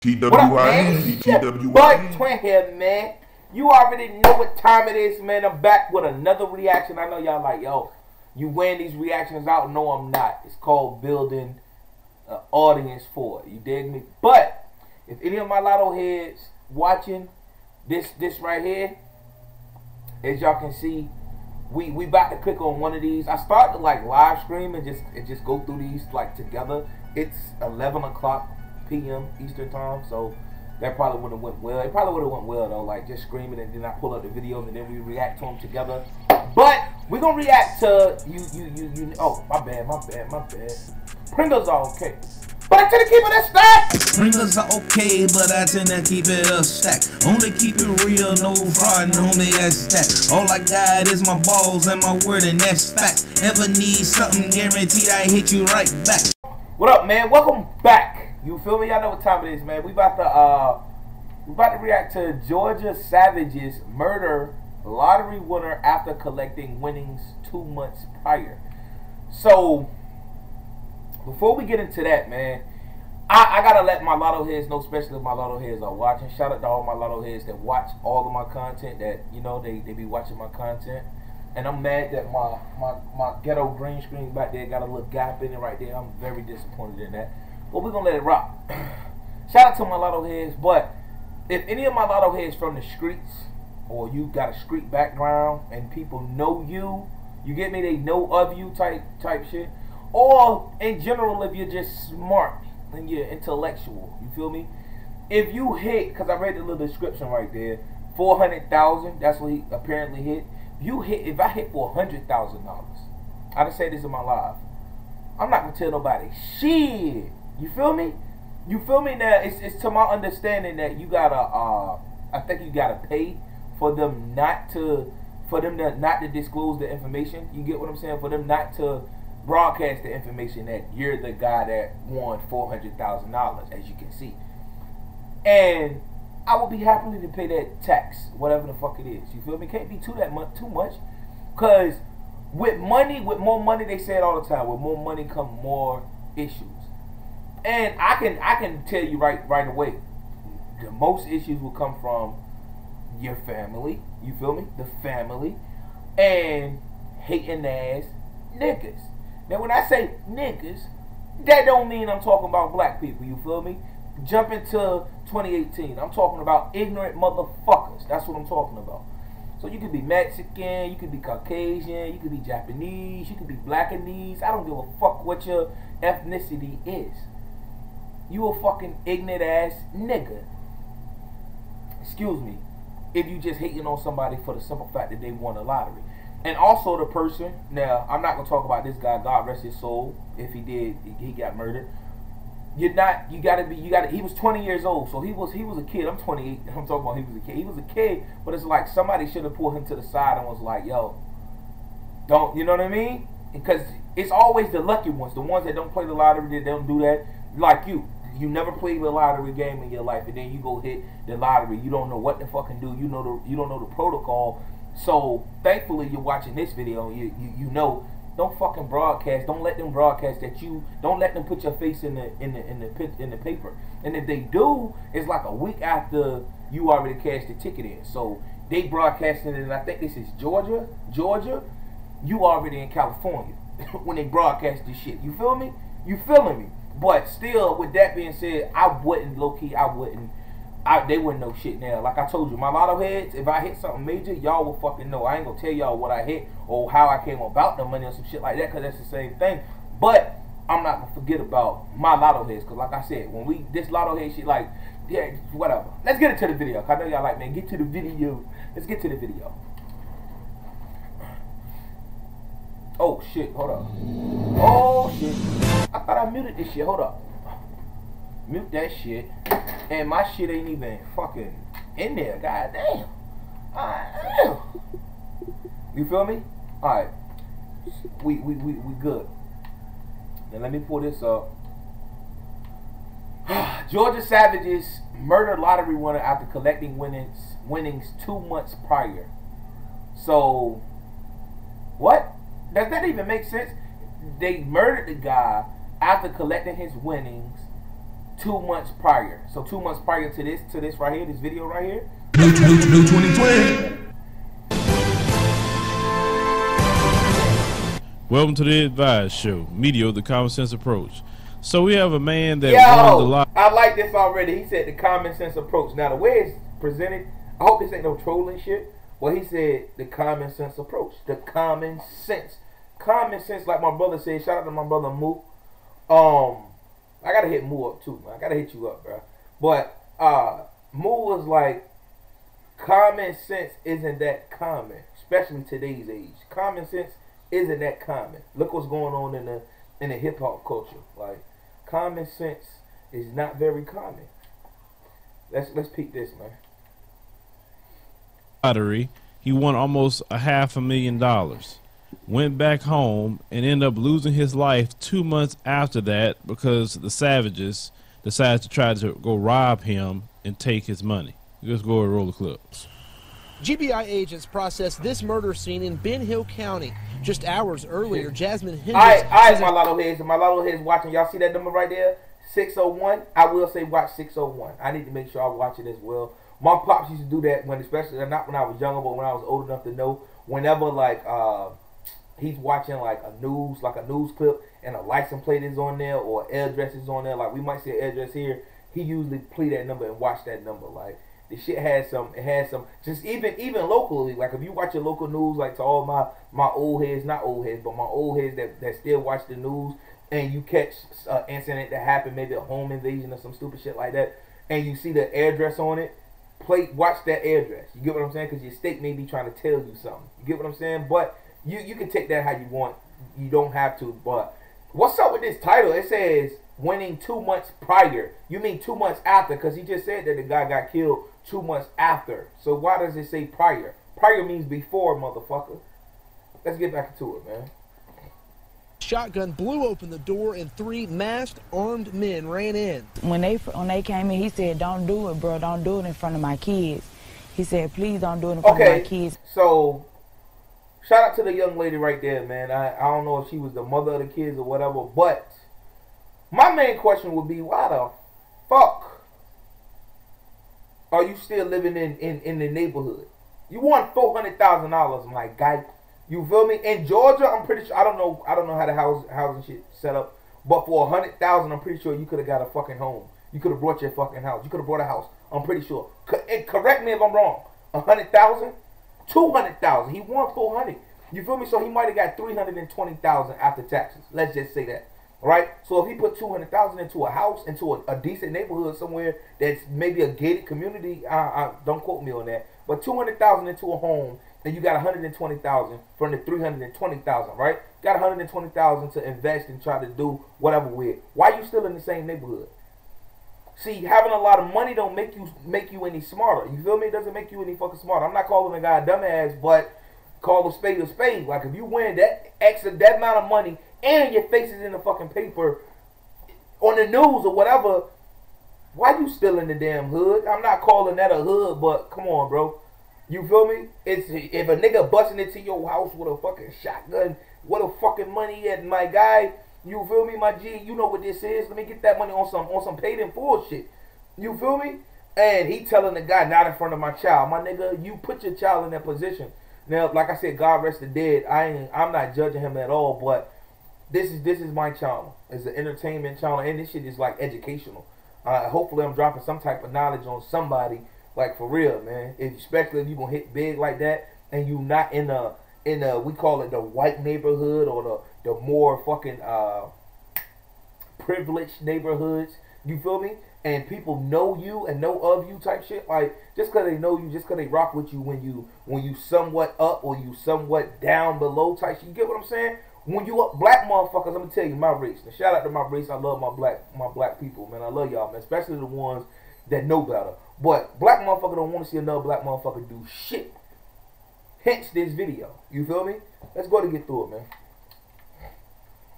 What up, man? Bud Twin here, man. You already know what time it is, man. I'm back with another reaction. I know y'all like, yo, you wearing these reactions out? No, I'm not. It's called building an audience for it. You dig me? But if any of my lotto heads watching this right here, as y'all can see, we about to click on one of these. I started to like live stream and just go through these like together. It's 11 o'clock p.m. Eastern time, so that probably wouldn't have went well. It probably would have went well though, like just screaming and then I pull up the videos and then we react to them together. But we're gonna react to you. Oh, my bad. Pringles are okay, but I tend to keep it a stack. Pringles are okay, but I tend to keep it a stack. Only keep it real, no fraud, homie, that's that. All I got is my balls and my word, and that's facts. Ever need something guaranteed, I hit you right back. What up, man? Welcome back. You feel me? Y'all know what time it is, man. We about to react to Georgia Savage's murder lottery winner after collecting winnings 2 months prior. So before we get into that, man, I gotta let my lotto heads know, especially if my lotto heads are watching. Shout out to all my lotto heads that watch all of my content, that you know they be watching my content. And I'm mad that my ghetto green screen back there got a little gap in it right there. I'm very disappointed in that. But we're gonna let it rock. Shout out to my lotto heads. But if any of my lotto heads from the streets, or you got a street background and people know you get me, they know of you type shit. Or in general, if you're just smart and you're intellectual, you feel me? If you hit, because I read the little description right there, 400,000, that's what he apparently hit. If I hit for $100,000, I just say this in my live, I'm not gonna tell nobody shit. You feel me? You feel me? Now it's to my understanding that you gotta I think you gotta pay for them not to disclose the information. You get what I'm saying? For them not to broadcast the information that you're the guy that won $400,000, as you can see. And I would be happy to pay that tax, whatever the fuck it is. You feel me? Can't be too much, cause with more money, they say it all the time. With more money come more issues, and I can tell you right away, the most issues will come from your family. You feel me? The family and hating ass niggas. Now, when I say niggas, that don't mean I'm talking about black people. You feel me? Jump into 2018. I'm talking about ignorant motherfuckers. That's what I'm talking about. So you could be Mexican, you could be Caucasian, you could be Japanese, you could be Blackanese. I don't give a fuck what your ethnicity is. You a fucking ignorant ass nigga. Excuse me. If you just hating on somebody for the simple fact that they won a lottery. And also the person, now I'm not gonna talk about this guy, God rest his soul. If he did, he got murdered. He was 20 years old, so he was a kid. I'm 28. I'm talking about he was a kid. He was a kid, but it's like somebody should have pulled him to the side and was like, yo, don't, you know what I mean? Because it's always the lucky ones, the ones that don't play the lottery, that don't do that. Like you never played the lottery game in your life, and then you go hit the lottery. You don't know what to fucking do. You don't know the protocol. So thankfully you're watching this video. You know. Don't fucking broadcast. Don't let them broadcast that you. Don't let them put your face in the paper. And if they do, it's like a week after you already cashed the ticket in. So they broadcasting it, and I think this is Georgia. You already in California when they broadcast this shit. You feel me? You feeling me? But still, with that being said, I wouldn't they wouldn't know shit now. Like I told you, my lotto heads, if I hit something major, y'all will fucking know. I ain't gonna tell y'all what I hit or how I came about the money or some shit like that, because that's the same thing. But I'm not gonna forget about my lotto heads, because like I said, when this lotto head shit, like, yeah, whatever. Let's get into the video, cause I know y'all like, man, get to the video. Let's get to the video. Oh shit, hold up. Oh shit. I thought I muted this shit. Hold up. Mute that shit. And my shit ain't even fucking in there. God damn. Alright. You feel me? Alright. We good. Now let me pull this up. Georgia Savage's murder lottery winner after collecting winnings 2 months prior. So what? Does that even make sense? They murdered the guy after collecting his winnings 2 months prior. So 2 months prior to this right here, this video right here. New 2020. Welcome to the Advice Show, media the common sense approach. So we have a man that won the lottery. I like this already. He said the common sense approach. Now the way it's presented, I hope this ain't no trolling shit. Well, he said the common sense approach. The common sense. Common sense, like my brother said. Shout out to my brother Moo. I gotta hit Moo up too, man. I gotta hit you up, bro. But Moo was like, common sense isn't that common, especially today's age. Common sense isn't that common. Look what's going on in the hip hop culture. Like, common sense is not very common. Let's peek this, man. Lottery, he won almost $500,000. Went back home and ended up losing his life 2 months after that because the savages decided to try to go rob him and take his money. Let's go and roll the clips. GBI agents processed this murder scene in Ben Hill County. Just hours earlier, Jasmine Hendricks... All right, my lotto heads watching. Y'all see that number right there? 601. I will say watch 601. I need to make sure I watch it as well. My pops used to do that when, especially not when I was younger, but when I was old enough to know. Whenever like he's watching like a news clip and a license plate is on there or address is on there, like we might see an address here, he usually play that number and watch that number. Like the shit has some, just even locally. Like if you watch your local news, like to all my old heads, not old heads, but my old heads that still watch the news, and you catch an incident that happened, maybe a home invasion or some stupid shit like that, and you see the address on it. Watch that address. You get what I'm saying? Because your state may be trying to tell you something. You get what I'm saying? But you can take that how you want. You don't have to. But what's up with this title? It says winning 2 months prior. You mean 2 months after? Because he just said that the guy got killed 2 months after. So why does it say prior? Prior means before, motherfucker. Let's get back to it, man. Shotgun blew open the door and 3 masked, armed men ran in. When they came in, he said, "Don't do it, bro. Don't do it in front of my kids." He said, "Please don't do it in front of my kids." So, shout out to the young lady right there, man. I don't know if she was the mother of the kids or whatever, but my main question would be, why the fuck are you still living in the neighborhood? You won $400,000, my guy. You feel me? In Georgia, I'm pretty sure, I don't know how the housing shit set up, but for $100,000, I'm pretty sure you could have got a fucking home. You could have brought your fucking house. You could have brought a house. I'm pretty sure. Correct me if I'm wrong. 100,000, 200,000. He won 400. You feel me? So he might have got 320,000 after taxes. Let's just say that. Right? So if he put 200,000 into a house, into a decent neighborhood somewhere that's maybe a gated community, don't quote me on that, but 200,000 into a home, and you got 120,000 from the 320,000, right? Got 120,000 to invest and try to do whatever with. Why are you still in the same neighborhood? See, having a lot of money don't make you any smarter. You feel me? It doesn't make you any fucking smarter. I'm not calling a guy a dumbass, but call a spade a spade. Like if you win that amount of money and your face is in the fucking paper, on the news or whatever, why you still in the damn hood? I'm not calling that a hood, but come on, bro. You feel me? It's if a nigga busting into your house with a fucking shotgun, what a fucking money at, my guy. You feel me, my G? You know what this is. Let me get that money on some paid in full shit. You feel me? And he telling the guy, not in front of my child, my nigga. You put your child in that position. Now, like I said, God rest the dead. I'm not judging him at all, but this is my channel. It's an entertainment channel, and this shit is like educational. Hopefully, I'm dropping some type of knowledge on somebody. Like for real, man. Especially if you gonna hit big like that, and you not in a we call it the white neighborhood or the more fucking privileged neighborhoods. You feel me? And people know you and know of you type shit. Like just cause they know you, just cause they rock with you when you somewhat up or you somewhat down below type shit. You get what I'm saying? When you up, black motherfuckers, I'm gonna tell you my race. Now, shout out to my race. I love my black people, man. I love y'all, man. Especially the ones that know better. But black motherfucker don't want to see another black motherfucker do shit. Hence this video. You feel me? Let's go to get through it,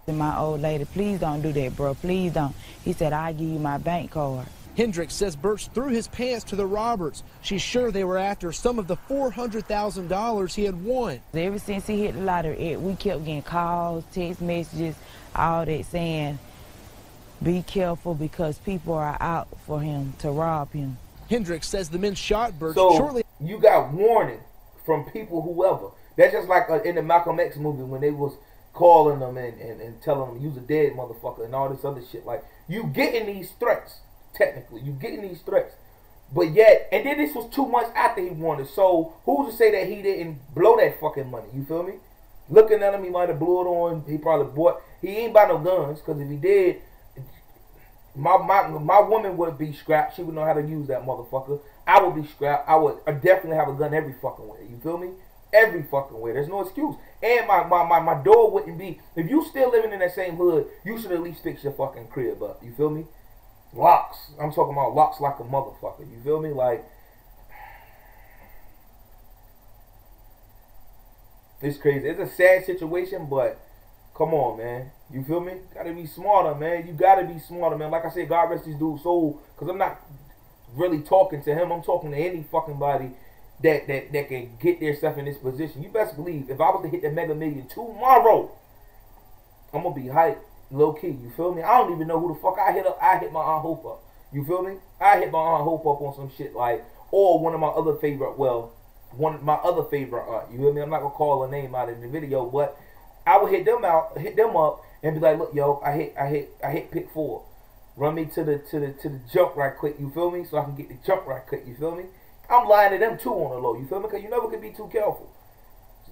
man. My old lady, please don't do that, bro. Please don't. He said, "I'll give you my bank card." Hendricks says Birch threw his pants to the robbers. She's sure they were after some of the $400,000 he had won. Ever since he hit the lottery, we kept getting calls, text messages, all that saying, be careful because people are out for him to rob him. Hendricks says the men shot Birch So shortly. you got warning from people, whoever. That's just like in the Malcolm X movie when they was calling them and telling them, use a dead motherfucker and all this other shit. Like, you getting these threats, technically. You getting these threats. But yet, and then this was 2 months after he won it. So, who's to say that he didn't blow that fucking money? You feel me? Looking at him, he might have blew it on. He probably bought. He ain't buy no guns, because if he did, my woman would be scrapped. She would know how to use that motherfucker. I would be scrapped. I would definitely have a gun every fucking way. You feel me? Every fucking way. There's no excuse. And my door wouldn't be. If you still living in that same hood, you should at least fix your fucking crib up. You feel me? Locks. I'm talking about locks like a motherfucker. You feel me? Like, it's crazy. It's a sad situation, but come on, man. You feel me? Gotta be smarter, man. You gotta be smarter, man. Like I said, God rest his dude's soul. Because I'm not really talking to him. I'm talking to any fucking body that can get themselves in this position. You best believe, if I was to hit the Mega Million tomorrow, I'm gonna be hyped, low key. You feel me? I don't even know who the fuck I hit up. I hit my Aunt Hope up. You feel me? I hit my Aunt Hope up on some shit like, or one of my other favorite, well, one of my other favorite aunt. You feel me? I'm not gonna call her name out in the video, but I would hit them up, and be like, look, yo, I hit pick 4. Run me to the jump right quick. You feel me? So I can get the jump right quick. You feel me? I'm lying to them too on the low. You feel me? Because you never could be too careful.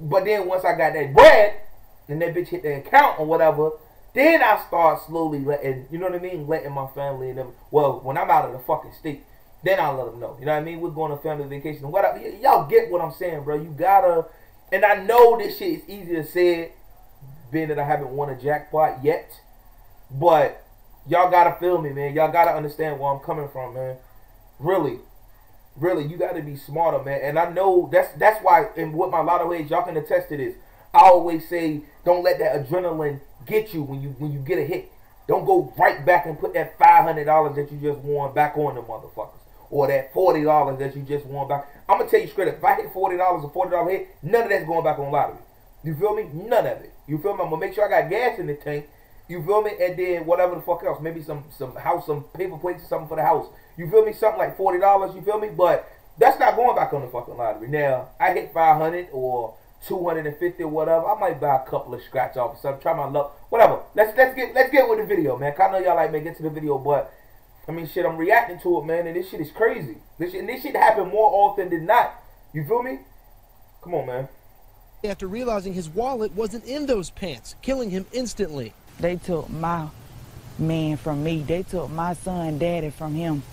But then once I got that bread, and that bitch hit the account or whatever, then I start slowly letting, you know what I mean? Letting my family and them, well, when I'm out of the fucking state, then I'll let them know. You know what I mean? We're going on family vacation. Whatever. Y'all get what I'm saying, bro. You gotta, and I know this shit is easy to say, being that I haven't won a jackpot yet. But y'all gotta feel me, man. Y'all gotta understand where I'm coming from, man. Really. Really, you gotta be smarter, man. And I know that's why, and with my lotto ways, y'all can attest to this. I always say, don't let that adrenaline get you when you get a hit. Don't go right back and put that $500 that you just won back on the motherfuckers, or that $40 that you just won back. I'm gonna tell you straight up, if I hit $40, a $40 hit, none of that's going back on lottery. You feel me? None of it. You feel me? I'm gonna make sure I got gas in the tank. You feel me? And then whatever the fuck else, maybe some house, some paper plates or something for the house. You feel me? Something like $40. You feel me? But that's not going back on the fucking lottery. Now I hit 500 or 250 or whatever. I might buy a couple of scratch offs or something. Try my luck. Whatever. Let's get with the video, man. I know y'all like me get to the video, but I mean, shit, I'm reacting to it, man, and this shit is crazy. This shit happen more often than not. You feel me? Come on, man. After realizing his wallet wasn't in those pants, killing him instantly. They took my man from me. They took my son, daddy from him.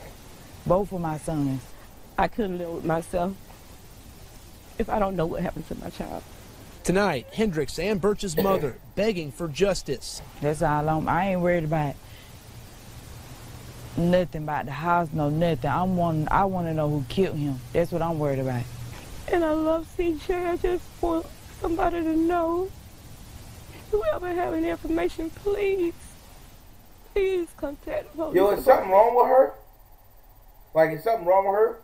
Both of my sons. I couldn't live with myself if I don't know what happened to my child. Tonight, Hendricks and Birch's mother begging for justice. That's all I ain't worried about nothing about the house, no nothing. I want to know who killed him. That's what I'm worried about. And I love CJ. I just want somebody to know. Whoever have any information, please contact the police. Yo, is something wrong with her? Like, is something wrong with her?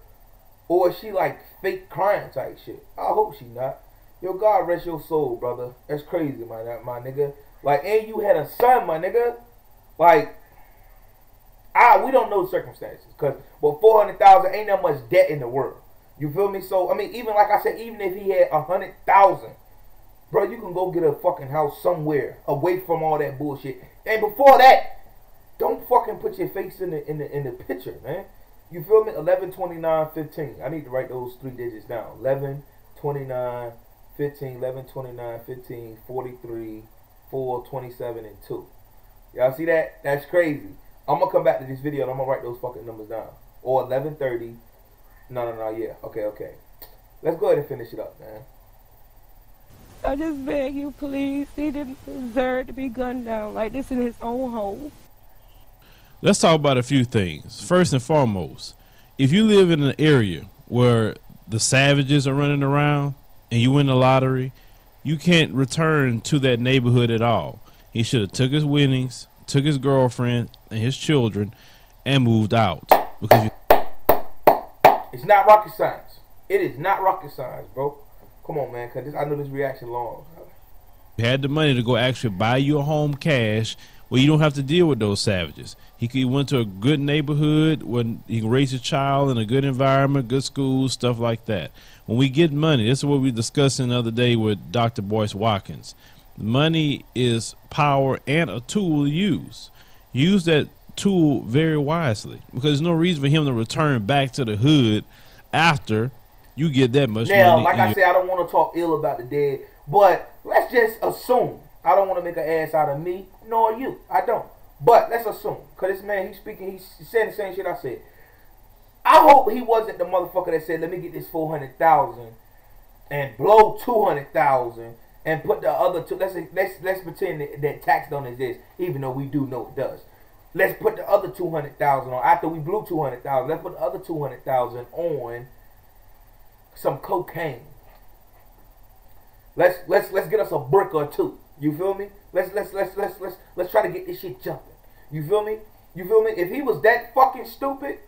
Or is she like fake crying type shit? I hope she not. Yo, God rest your soul, brother. That's crazy, my nigga. Like, and you had a son, my nigga. Like, we don't know the circumstances. Cause, well, 400,000 ain't that much debt in the world. You feel me? So, I mean, even like I said, even if he had 100,000, bro, you can go get a fucking house somewhere away from all that bullshit. And before that, don't fucking put your face in the picture, man. You feel me? 11, 29, 15. I need to write those 3 digits down. 11, 29, 15, 11, 29, 15, 43, 4, 27, and 2. Y'all see that? That's crazy. I'm going to come back to this video and I'm going to write those fucking numbers down. Or 1130. No, yeah. Okay. Let's go ahead and finish it up, man. I just beg you, please. He didn't deserve to be gunned down like this in his own home. Let's talk about a few things. First and foremost, if you live in an area where the savages are running around and you win the lottery, you can't return to that neighborhood at all. He should have took his winnings, took his girlfriend and his children, and moved out. Because it's not rocket science. It is not rocket science, bro. Come on, man, because I know this reaction long. you had the money to go actually buy you a home cash Well, you don't have to deal with those savages. He went to a good neighborhood when he can raise his child in a good environment, good schools, stuff like that. When we get money, this is what we discussed the other day with Dr. Boyce Watkins. Money is power and a tool to use. Use that tool very wisely, because there's no reason for him to return back to the hood after you get that much money. Now, like I said, I don't want to talk ill about the dead, but let's just assume. I don't want to make an ass out of me, nor you. I don't. But let's assume, because this man, he's saying the same shit I said. I hope he wasn't the motherfucker that said, let me get this 400,000 and blow 200,000 and put the other two. Let's pretend that tax don't exist, even though we do know it does. Let's put the other 200,000 on after we blew 200,000. Let's put the other 200,000 on some cocaine. Let's get us a brick or two. You feel me? Let's try to get this shit jumping. You feel me? You feel me? If he was that fucking stupid,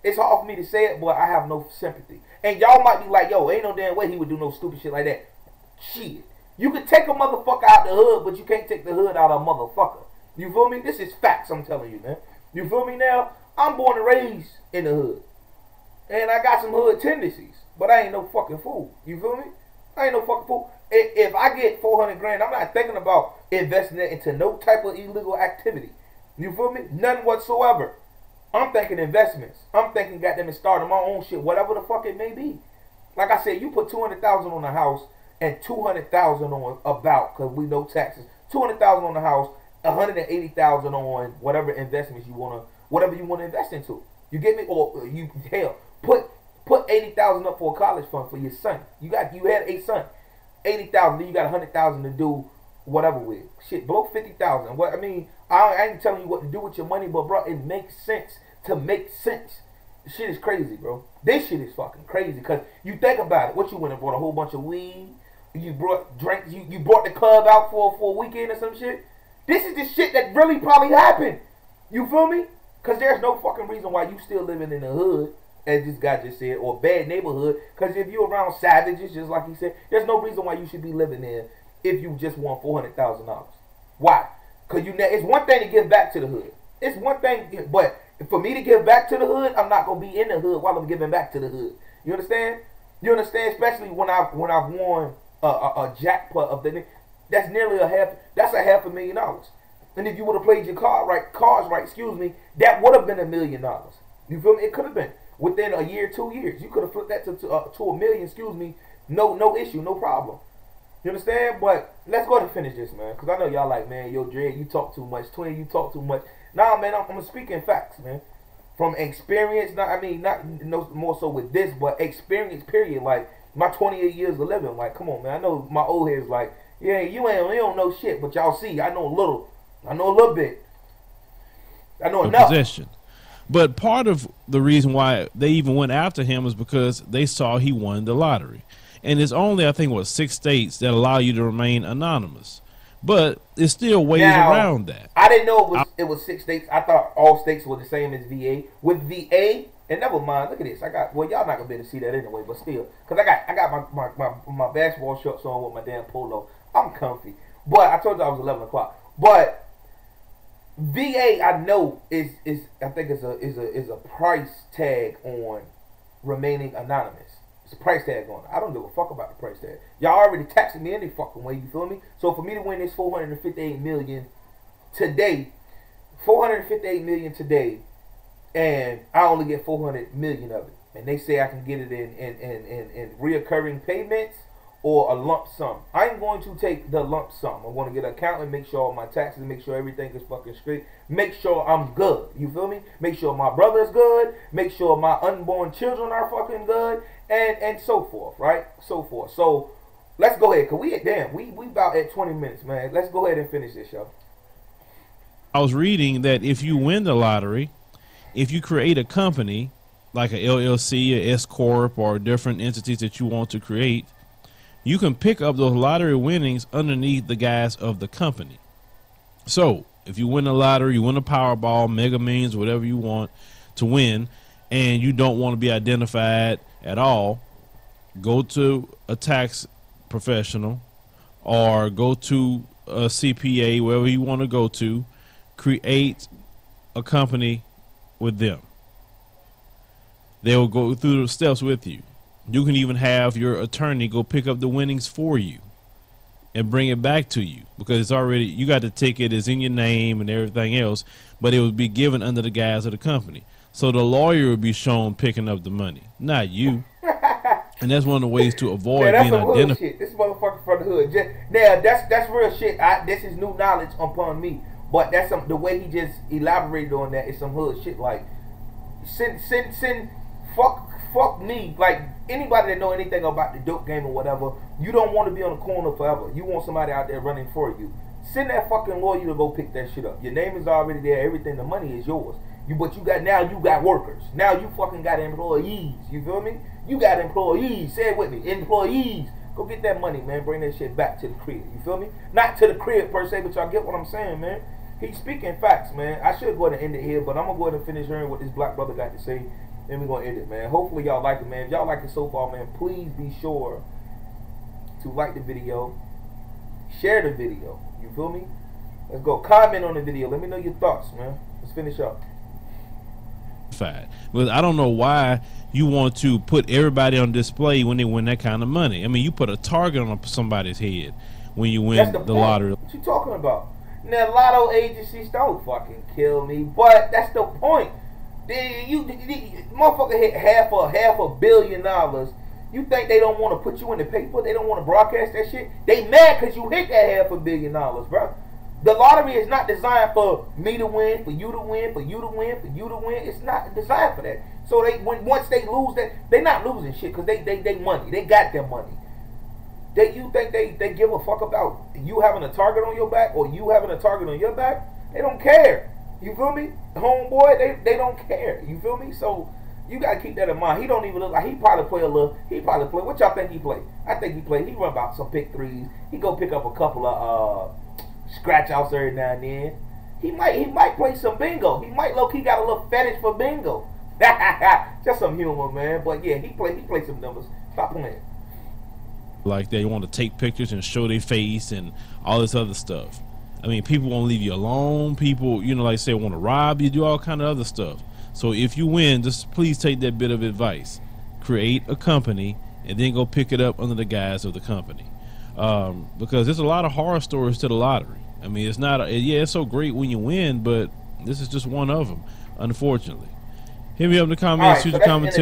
it's hard for me to say it, but I have no sympathy. And y'all might be like, yo, ain't no damn way he would do no stupid shit like that. Shit. You can take a motherfucker out the hood, but you can't take the hood out of a motherfucker. You feel me? This is facts, I'm telling you, man. You feel me now? I'm born and raised in the hood. And I got some hood tendencies, but I ain't no fucking fool. You feel me? I ain't no fucking fool. If I get 400 grand, I'm not thinking about investing it into no type of illegal activity. You feel me? None whatsoever. I'm thinking investments. I'm thinking goddamn it, starting my own shit, whatever the fuck it may be. Like I said, you put 200,000 on the house and 200,000 on about, because we know taxes. 200,000 on the house, 180,000 on whatever investments you wanna, whatever you wanna invest into. You get me? Or you hell, put 80,000 up for a college fund for your son. You had a son, 80,000. Then you got 100,000 to do whatever with. Shit, blow 50,000. What I mean, I ain't telling you what to do with your money, but bro, it makes sense to make sense. Shit is crazy, bro. This shit is fucking crazy, because you think about it. What you went and bought a whole bunch of weed? You brought drinks. You brought the club out for a weekend or some shit. This is the shit that really probably happened. You feel me? Because there's no fucking reason why you still living in the hood, as this guy just said, or bad neighborhood. Because if you're around savages, just like he said, there's no reason why you should be living there if you just won $400,000. Why? Because it's one thing to give back to the hood. It's one thing, but for me to give back to the hood, I'm not gonna be in the hood while I'm giving back to the hood. You understand? You understand? Especially when I've won a jackpot of the. That's nearly that's $500,000. And if you would have played your cards right, that would have been $1 million. You feel me? It could have been within a year, 2 years. You could have flipped that to $1 million. No issue, no problem. You understand? But let's go ahead and finish this, man. Because I know y'all like, man, yo, Dre, you talk too much. Twin, you talk too much. Nah, man, I'm speaking facts, man. From experience, not more so with this, but experience, period. Like, my 28 years of living. Like, come on, man. I know my old heads like, yeah, you don't know shit. But y'all see, I know a little bit. I know enough. Possession. But part of the reason why they even went after him was because they saw he won the lottery. And it's only, I think, 6 states that allow you to remain anonymous. But it's still ways around that. I didn't know it was 6 states. I thought all states were the same as VA. With VA, and never mind, look at this. Well, y'all not going to be able to see that anyway, but still. Because I got my basketball shorts on with my damn polo. I'm comfy. But I told you I was 11 o'clock. But VA, I know, is I think is a price tag on remaining anonymous. It's a price tag on it. I don't give a fuck about the price tag. Y'all already taxing me any fucking way, you feel me? So for me to win this $458 million today, and I only get 400 million of it, and they say I can get it in reoccurring payments or a lump sum. I ain't going to take the lump sum. I want to get an accountant, make sure all my taxes, make sure everything is fucking straight, make sure I'm good. You feel me? Make sure my brother's good, make sure my unborn children are fucking good, and so forth, right? So forth. So let's go ahead, cause we about at 20 minutes, man. Let's go ahead and finish this, y'all. I was reading that if you win the lottery, if you create a company like a LLC, a S corp, or different entities that you want to create, you can pick up those lottery winnings underneath the guise of the company. So if you win the lottery, you win a Powerball, Mega Millions, whatever you want to win, and you don't want to be identified at all, go to a tax professional or go to a CPA, wherever you want to go to, create a company with them. They will go through the steps with you. You can even have your attorney go pick up the winnings for you and bring it back to you, because it's already, you got the ticket, it's in your name and everything else, but it will be given under the guise of the company. So the lawyer will be shown picking up the money, not you. And that's one of the ways to avoid being identified. This motherfucker from the hood. Now that's real shit. This is new knowledge upon me. But that's the way he just elaborated on that is some hood shit. Like fuck me. Like anybody that know anything about the dope game or whatever, you don't want to be on the corner forever. You want somebody out there running for you. Send that fucking lawyer to go pick that shit up. Your name is already there. Everything, the money is yours. But you got workers. Now you fucking got employees. You feel me? You got employees. Say it with me. Employees. Go get that money, man. Bring that shit back to the crib. You feel me? Not to the crib per se, but y'all get what I'm saying, man. He's speaking facts, man. I should go ahead and end it here, but I'm gonna go ahead and finish hearing what this black brother got to say, and we're gonna end it, man. Hopefully y'all like it, man. If y'all like it so far, man, please be sure to like the video, share the video. You feel me? Let's go. Comment on the video. Let me know your thoughts, man. Let's finish up. But I don't know why you want to put everybody on display when they win that kind of money. I mean, you put a target on somebody's head when you win the lottery. What you talking about? Now, lotto agencies don't fucking kill me, but that's the point. Motherfucker hit half a $1 billion. You think they don't want to put you in the paper? They don't want to broadcast that shit? They mad because you hit that $500 million, bro. The lottery is not designed for me to win, for you to win, for you to win, for you to win. It's not designed for that. So once they lose that, they not losing shit because they money. They got their money. You think they give a fuck about you having a target on your back or you having a target on your back? They don't care. You feel me? Homeboy, they don't care. You feel me? So you gotta keep that in mind. He don't even look like he probably play. What y'all think he play? I think he play. He run about some pick threes. He go pick up a couple of scratch outs every now and then. He might play some bingo. He might low key got a little fetish for bingo. Just some humor, man. But yeah, he play some numbers. Stop playing. Like they want to take pictures and show their face and all this other stuff. I mean, people won't leave you alone. People, like I say, want to rob you, do all kind of other stuff. So if you win, just please take that bit of advice. Create a company and then go pick it up under the guise of the company. Because there's a lot of horror stories to the lottery. I mean, it's not, it's so great when you win, but this is just one of them, unfortunately. Hit me up in the comments, shoot your comments.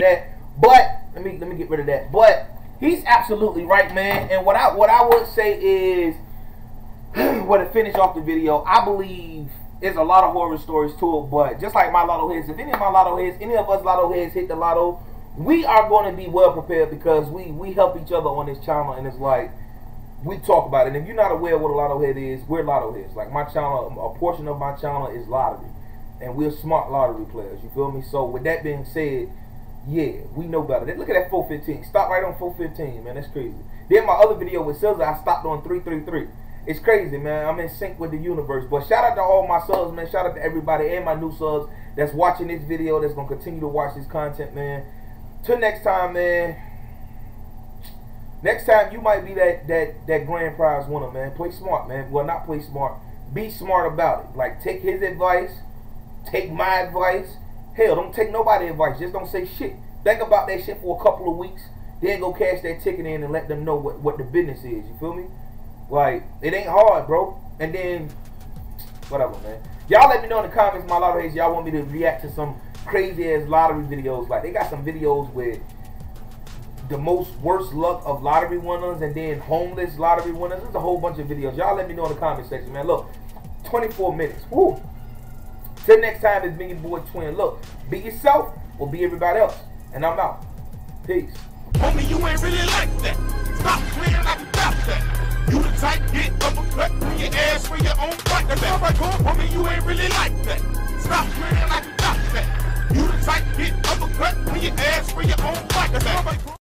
But let me get rid of that. But he's absolutely right, man. And what I would say is, to finish off the video, I believe there's a lot of horror stories to it. But just like my lotto heads, if any of us lotto heads hit the lotto, we are going to be well prepared because we help each other on this channel, and it's like, we talk about it. And if you're not aware of what a lotto head is, we're lotto heads. Like my channel, a portion of my channel is lottery, and we're smart lottery players. You feel me? So with that being said, yeah, we know better. Look at that 415. Stop right on 415, man. That's crazy. Then my other video with Silver, I stopped on 333. It's crazy, man. I'm in sync with the universe. But shout out to all my subs, man. Shout out to everybody and my new subs that's watching this video, that's gonna continue to watch this content, man. Till next time, man. Next time, you might be that grand prize winner, man. Play smart, man. Well, not play smart. Be smart about it. Like, take his advice. Take my advice. Hell, don't take nobody's advice. Just don't say shit. Think about that shit for a couple of weeks. Then go cash that ticket in and let them know what the business is. You feel me? Like, it ain't hard, bro. And then, whatever, man. Y'all let me know in the comments, my lottery heads, y'all want me to react to some crazy-ass lottery videos. Like, they got some videos with the most worst luck of lottery winners and then homeless lottery winners. There's a whole bunch of videos. Y'all let me know in the comment section, man. Look, 24 minutes. Woo. Till next time, it's been your boy Twin. Look, be yourself or be everybody else. And I'm out. Peace. Homie, you ain't really like that. Stop playing like about that. You the type, get uppercut, your ass for your own fight. That's all right, homie, you ain't really like that.